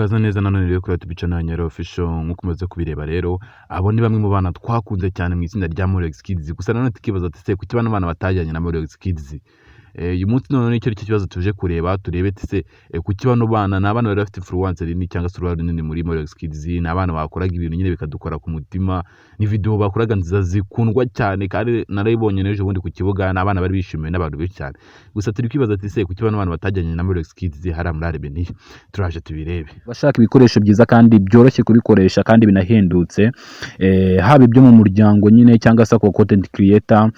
Kaza neza nanone rero kuri YouTube channel ya Nyaro Official nkuko umaze kubireba rero abo ni bamwe mu bana twakunze cyane mu itsinda rya Morex Kids gusa nanone tukibaza ati kuki bano bana batajyanye na Morex Kids uyu munsi none icyo kibazo tuje kureba turebe tse kuki bano bana nabana bari bafite influence rini cyangwa se uruhare runini muri Morex Kids nabana bakoraga ibintu nyine bikadukora ku mutima ni video bakoraga nziza zikundwa cyane kandi narayibonye neje ubundi ku kibuga nabana bari bishimiye n'abantu benshi cyane gusa turi kwibaza ati kuki bano bana batajyanye na Morex Kids haramurare beni turaje tubirebe bashaka ibikoresho byiza kandi byoroshye kubikoresha kandi binahendutse haba ibyo mu muryango nyine cyangwa se ko content creator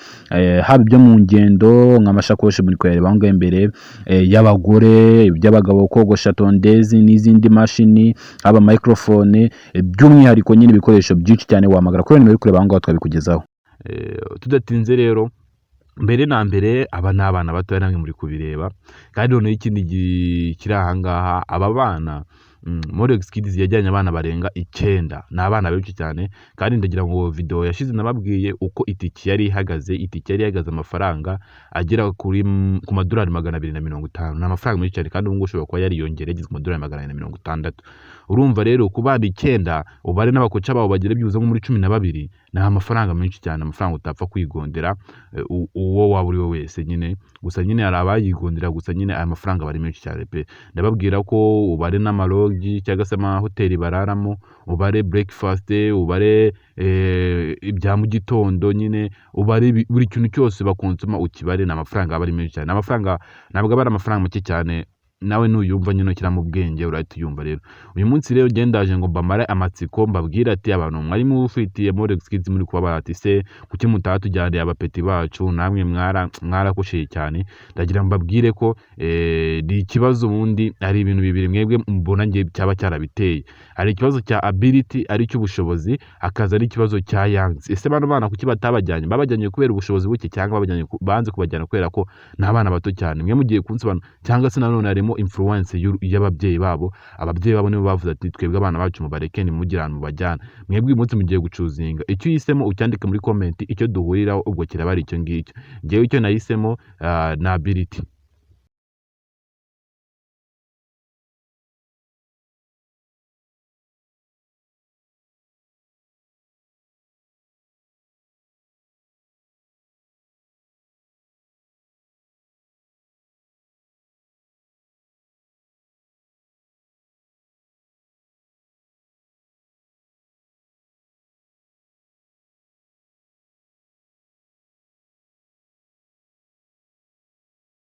haba ibyo mu ngendo nk'amashakoshi muri kwereba aho imbere y'abagore iby'abagabo kogosha tondezi n'izindi mashini haba microphone by'umwihariko nyine ibikoresho byinshi cyane wamagara kuri nimero kureba aho twabikugezaho tudatinze rero mbere na mbere aba n'abana bato namwe muri kubireba kandi none ikindi kiri ahangaha aba bana Morex Kids yajyanye abana barenga 9 n'abana benshi cyane kandi ndagira ngo video yashize nababwiye uko itiki yari ihagaze amafaranga agera kuri ku madolari 250 n'amafaranga menshi cyane kandi ubwo ushobora kuba yari yongereye ku madolari 460 urumva rero ku bana 9 ubare n'abakoca babo bagere byuze nko muri 12 na amafaranga menshi cyane amafaranga utapfa kwigondera uwo waburi wese nyine gusa nyine arabayigondera gusa nyine aya mafaranga bari menshi cyane pe ndababwira ko ubare n'amaro cyangwa se amahoteli bararamo ubare breakfast ubare ibya mu gitondo nyine ubare buri kintu cyose bakonsoma ukibare n'amafaranga bari menshi cyane amafaranga nabwo bari amafaranga make cyane nawe nuyumva nyine kira mu bwenge urahita uyumva rero uyu munsi rero gendaje ngo mbamare amatsiko mbabwira ati abantu mwari mufitiye Morex Kids muri kuba barati se kuki mutatujyane abapeti bacu namwe mwarakosheye cyane ndagira mbabwire ko ni ikibazo ubundi ari ibintu bibiri mwebwe mbona ngiye cyaba cyarabiteye ari ikibazo cya ability ari cy'ubushobozi akaza ari ikibazo cya youngs ese bano bana kuki batabajyanye babajyanye kubera ubushobozi buke cyangwa babajyanye banze kubajyana kubera ko n'abana bato cyane mwe mugiye kunsobanura cyangwa se nanone arimo influence y'ababyeyi babo ababyeyi babo nibo bavuze ati twebwe abana bacu mubareke ni mugirana mubajyana mwebwe umunsi mugiye gucuzinga icyo yisemo ucyandike muri comment icyo duhuriraho ubwo kiraba ari icyo ngicyo ngewe icyo nahisemo na ability